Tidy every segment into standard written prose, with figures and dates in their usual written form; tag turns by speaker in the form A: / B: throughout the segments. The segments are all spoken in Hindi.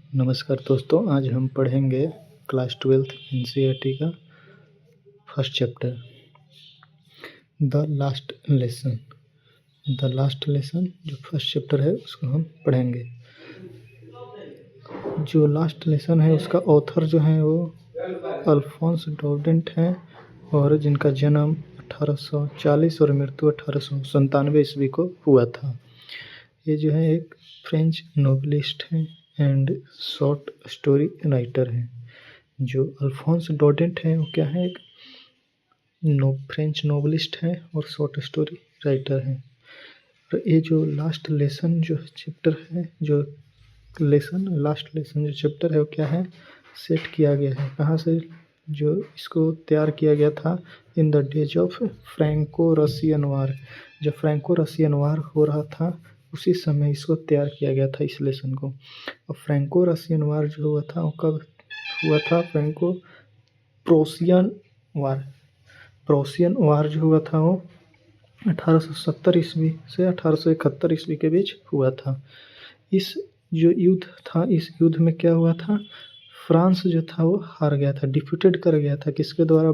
A: नमस्कार दोस्तों, आज हम पढ़ेंगे क्लास 12th एनसीईआरटी का first chapter the last lesson. The last lesson जो फर्स्ट चैप्टर है उसको हम पढ़ेंगे। जो लास्ट लेसन है उसका ऑथर जो है वो अल्फोंस डौडेंट हैं और जिनका जन्म 1840 और मृत्यु 1897 ईस्वी को हुआ था। ये जो है एक फ्रेंच नोवेलिस्ट हैं एंड शॉर्ट स्टोरी राइटर हैं। जो अल्फोंस डौडेंट हैं वो क्या है, एक फ्रेंच नोवेलिस्ट हैं और शॉर्ट स्टोरी राइटर हैं। और ये जो लास्ट लेसन जो चैप्टर है, जो लास्ट लेसन जो चैप्टर है वो क्या है, सेट किया गया है कहाँ से, जो इसको तैयार किया गया था in the days of Franco Russian war. जब फ्रैंको रशियन वार हो रहा था उसी समय इसको तैयार किया गया था, इस लेसन को। और फ्रैंको रशियन वार जो हुआ था वो कब हुआ था, फ्रैंको प्रोशियन वार जो हुआ था वो 1870 ईस्वी से 1871 ईस्वी के बीच हुआ था। इस जो युद्ध था, इस युद्ध में क्या हुआ था, फ्रांस जो था वो हार गया था, डिफीटेड कर गया था। किसके द्वारा?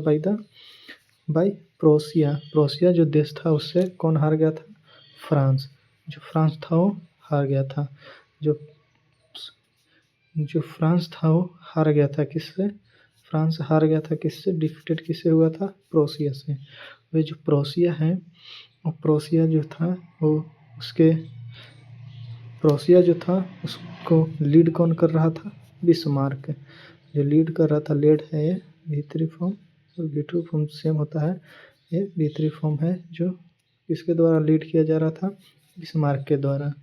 A: बाय प्रोशिया जो देश था उससे कौन हार गया था? फ्रांस। जो फ्रांस था वो हार गया था। जो फ्रांस था वो हार गया था किससे? फ्रांस हार गया था किससे? डिफीटेड किससे हुआ था? प्रोशिया से। वे जो प्रोशिया है, वो प्रोशिया जो था वो प्रोशिया जो था उसको लीड कौन कर रहा था? बिस्मार्क। जो लीड कर रहा था, लीड है ये भीतरी फॉर्म और भीतरी फॉर्म सेम होता है, ये भीतरी फॉर्म है। जो किसके द्वारा लीड किया जा रहा था? बिस्मार्क के द्वारा।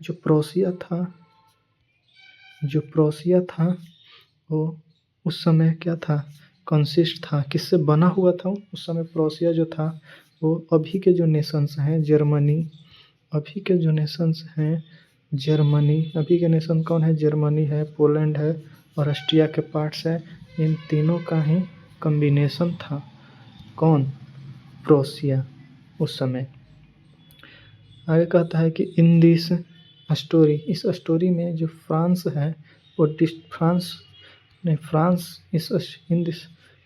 A: जो प्रोशिया था वो उस समय क्या था, कंसिस्ट था, किससे बना हुआ था उस समय प्रोशिया जो था वो अभी के जो नेशंस हैं जर्मनी, अभी के नेशन कौन है? जर्मनी है, पोलैंड है और ऑस्ट्रिया के पार्ट्स है। इन तीनों का ही कॉम्बिनेशन था कौन? प्रोशिया उस समय। आगे कहता है कि इन दिस स्टोरी, इस स्टोरी में जो फ्रांस है वो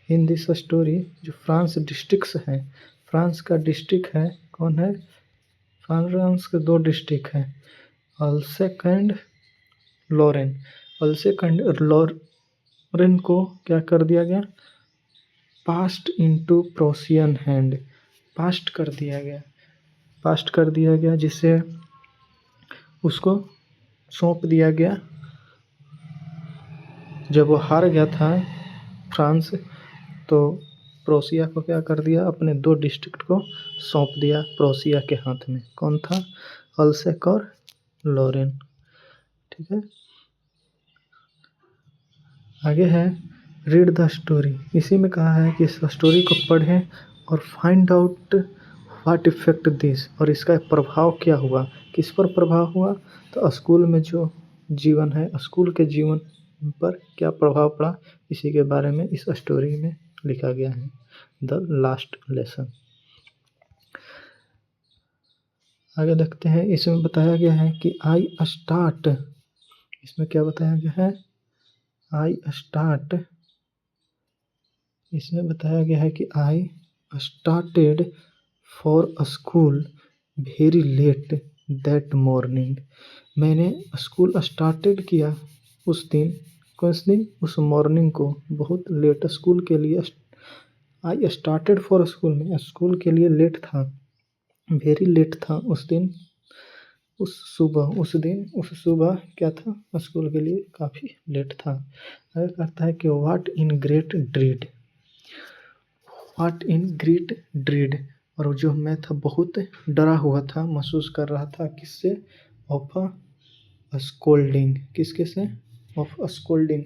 A: इन दिस स्टोरी जो फ्रांस डिस्ट्रिक्ट्स हैं, फ्रांस का डिस्ट्रिक्ट है कौन है? फ्रांस के दो डिस्ट्रिक्ट हैं, Alsace and Lorraine. Alsace and Lorraine को क्या कर दिया गया? Passed into Prussian hand. Passed कर दिया गया जिससे उसको सौंप दिया गया। जब वो हार गया था फ्रांस, तो प्रोशिया को क्या कर दिया? अपने दो डिस्ट्रिक्ट को सौंप दिया प्रोशिया के हाथ में। कौन था? अल्सेक और लॉरेन। ठीक है, आगे है रीड द स्टोरी। इसी में कहा है कि इस स्टोरी को पढ़ें और find out what effect this, और इसका प्रभाव क्या हुआ, किस पर प्रभाव हुआ? तो स्कूल में जो जीवन है, स्कूल के जीवन पर क्या प्रभाव पड़ा, इसी के बारे में इस स्टोरी में लिखा गया है, द लास्ट लेसन। आगे देखते हैं, इसमें बताया गया है कि इसमें क्या बताया गया है? इसमें बताया गया है कि I started for school very let that morning. मैंने स्कूल स्टार्टेड किया उस दिन, उस मॉर्निंग को, बहुत लेट स्कूल के लिए। आई स्टार्टेड फॉर स्कूल में स्कूल के लिए लेट था, वेरी लेट था उस दिन, उस सुबह क्या था? स्कूल के लिए काफ़ी लेट था। आगे कहता है कि व्हाट इन ग्रेट ड्रीड, और जो मैं था बहुत डरा हुआ था, महसूस कर रहा था किससे? Of a scolding. किसके से? Of a scolding.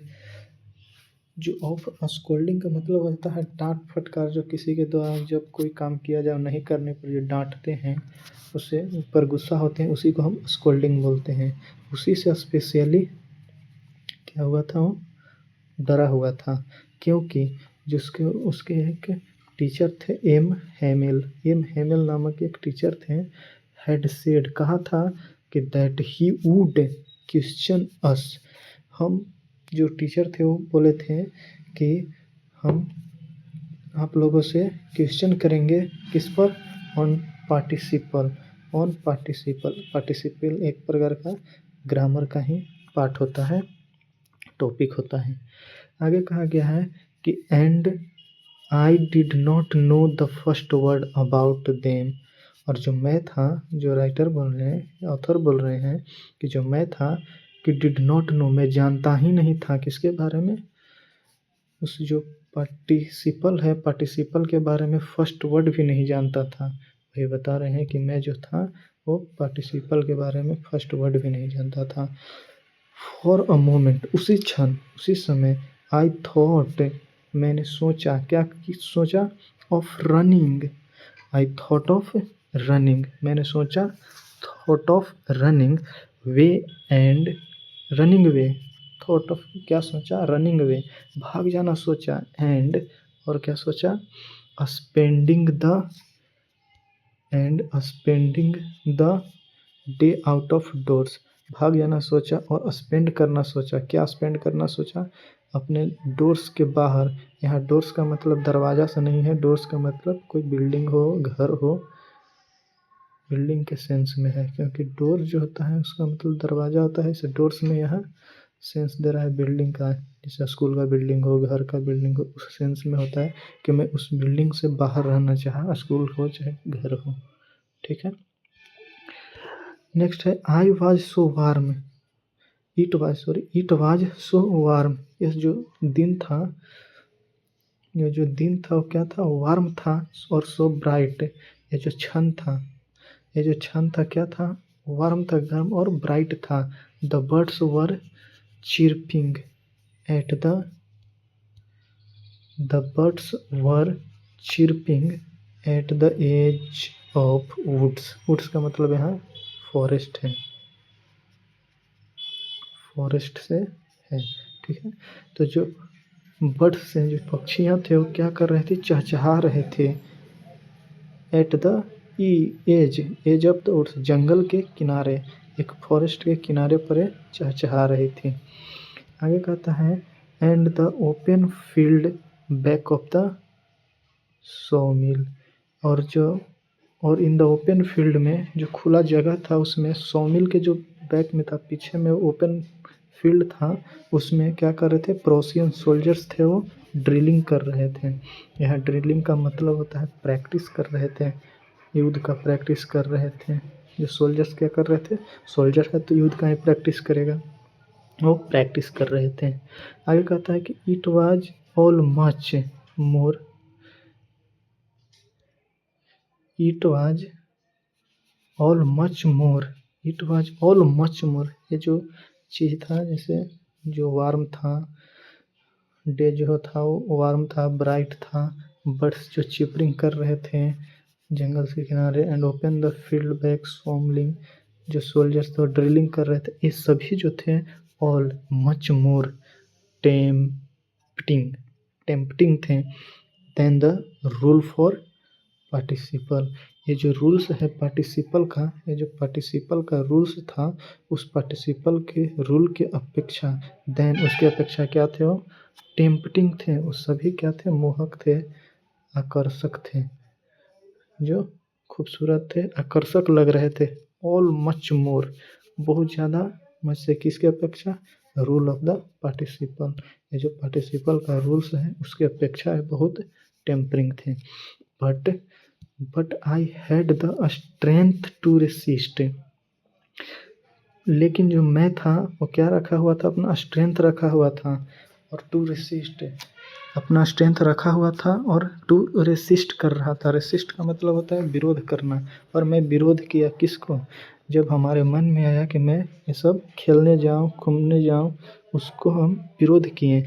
A: जो ऑफ अ स्कोल्डिंग का मतलब होता है डांट फटकार, जो किसी के द्वारा जब कोई काम किया जाए नहीं करने पर जो डांटते हैं, उससे पर गुस्सा होते हैं, उसी को हम स्कोल्डिंग बोलते हैं। उसी से स्पेशली क्या हुआ था? वो डरा हुआ था, क्योंकि जिसके उसके एक टीचर थे एम हेमेल नामक एक टीचर थे, हैड सेड, कहा था कि दैट ही वुड क्वेश्चन अस, हम जो टीचर थे वो बोले थे कि हम आप लोगों से क्वेश्चन करेंगे किस पर, on participle. On participle, participle एक प्रकार का ग्रामर का ही पार्ट होता है, टॉपिक होता है। आगे कहा गया है कि and I did not know the first word about them. और जो मैं था, जो राइटर बोल रहे हैं, ऑथर बोल रहे हैं कि जो मैं था कि डिड नॉट नो, मैं जानता ही नहीं था किसके बारे में, उस जो पार्टिसिपल है, पार्टिसिपल के बारे में फर्स्ट वर्ड भी नहीं जानता था। वही बता रहे हैं कि मैं जो था वो पार्टिसिपल के बारे में फर्स्ट वर्ड भी नहीं जानता था। फॉर अ मोमेंट, उसी क्षण, उसी समय, आई थॉट, मैंने सोचा, क्या सोचा, of running. I thought of running, मैंने सोचा, thought of running way and, running way, thought of क्या सोचा, रनिंग वे, भाग जाना सोचा, एंड और क्या सोचा, spending the, and spending the day out of doors, भाग जाना सोचा और स्पेंड करना सोचा। क्या स्पेंड करना सोचा, अपने डोर्स के बाहर। यहाँ डोर्स का मतलब दरवाज़ा से नहीं है, डोर्स का मतलब कोई बिल्डिंग हो, घर हो, बिल्डिंग के सेंस में है, क्योंकि डोर जो होता है उसका मतलब दरवाज़ा होता है। इसे डोर्स में यहाँ सेंस दे रहा है बिल्डिंग का, जैसे स्कूल का बिल्डिंग हो, घर का बिल्डिंग हो, उस सेंस में होता है कि मैं उस बिल्डिंग से बाहर रहना चाहा, स्कूल हो चाहे घर हो। ठीक है। नेक्स्ट है I was so warm, it was so warm, यह जो दिन था, ये जो दिन था वो क्या था, वार्म था, और सो ब्राइट, ये जो क्षण था, ये जो क्षण था क्या था, वार्म था, गर्म, और ब्राइट था। The birds were chirping at the birds were chirping at the edge of woods. Woods का मतलब यहाँ फॉरेस्ट है, फॉरेस्ट से है। ठीक है। तो जो बर्ड्स से, जो पक्षियाँ थे वो क्या कर रहे थे, चहचहा रहे थे। At the edge, edge of the woods, जंगल के किनारे, एक फॉरेस्ट के किनारे पर ये चहचहा रही थी। आगे कहता है and the open field back of the sawmill, और इन द ओपन फील्ड में, जो खुला जगह था उसमें, सो मिल के जो बैक में था, पीछे में ओपन फील्ड था, उसमें क्या कर रहे थे, प्रोसियन सोल्जर्स थे, वो ड्रिलिंग कर रहे थे। यहाँ ड्रिलिंग का मतलब होता है प्रैक्टिस कर रहे थे, युद्ध का प्रैक्टिस कर रहे थे। जो सोल्जर्स क्या कर रहे थे, सोल्जर है तो युद्ध का ही प्रैक्टिस करेगा, वो प्रैक्टिस कर रहे थे। आगे कहता है कि it was all much more, it was all much more, it was all much मोर, ये जो चीज़ था, जैसे जो वार्म था, डे जो था वो वार्म था, ब्राइट था, बर्ड्स जो चिपरिंग कर रहे थे जंगल के किनारे, and open the field back सोमलिंग, जो सोल्जर्स थे ड्रिलिंग कर रहे थे, ये सभी जो थे all much more tempting, tempting थे then the rule for participle. ये जो रूल्स है पार्टिसिपल का, ये जो पार्टिसिपल का रूल्स था, उस पार्टिसिपल के रूल के अपेक्षा, देन उसके अपेक्षा क्या थे, वो टेम्पटिंग थे, वो सभी क्या थे, मोहक थे, आकर्षक थे, जो खूबसूरत थे, आकर्षक लग रहे थे। ऑल मच मोर, बहुत ज़्यादा, मच से किसके अपेक्षा, रूल ऑफ द पार्टिसिपल, ये जो पार्टिसिपल का रूल्स है उसके अपेक्षा बहुत टेम्परिंग थे। But I had the strength to resist, लेकिन जो मैं था वो क्या रखा हुआ था, अपना स्ट्रेंथ रखा हुआ था, और टू रेसिस्ट, अपना स्ट्रेंथ रखा हुआ था और टू रेसिस्ट कर रहा था। रेसिस्ट का मतलब होता है विरोध करना, और मैं विरोध किया किसको, जब हमारे मन में आया कि मैं ये सब खेलने जाऊँ, घूमने जाऊँ, उसको हम विरोध किए,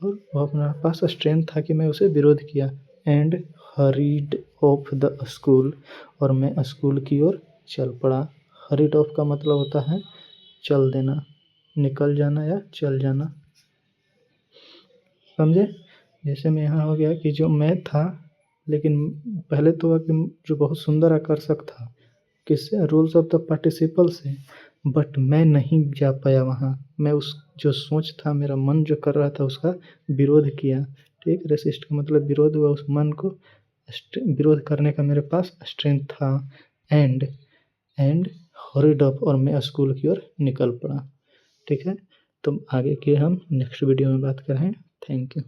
A: और वो अपना पास स्ट्रेंथ था कि मैं उसे विरोध किया। And hurried of the school, और मैं स्कूल की ओर चल पड़ा। हरीड ऑफ का मतलब होता है चल देना, निकल जाना या चल जाना, समझे। जैसे में यहाँ हो गया कि जो मैं था, लेकिन पहले तो हुआ कि जो बहुत सुंदर आकर्षक था, किससे, रूल्स ऑफ द पार्टिसिपल से, बट मैं नहीं जा पाया वहाँ। मैं उस जो सोच था, मेरा मन जो कर रहा था उसका विरोध किया। ठीक, रेसिस्ट का मतलब विरोध हुआ, उस मन को विरोध करने का मेरे पास स्ट्रेंथ था। एंड एंड हरिड अप, और मैं स्कूल की ओर निकल पड़ा। ठीक है, तो आगे की हम नेक्स्ट वीडियो में बात करें। Thank you.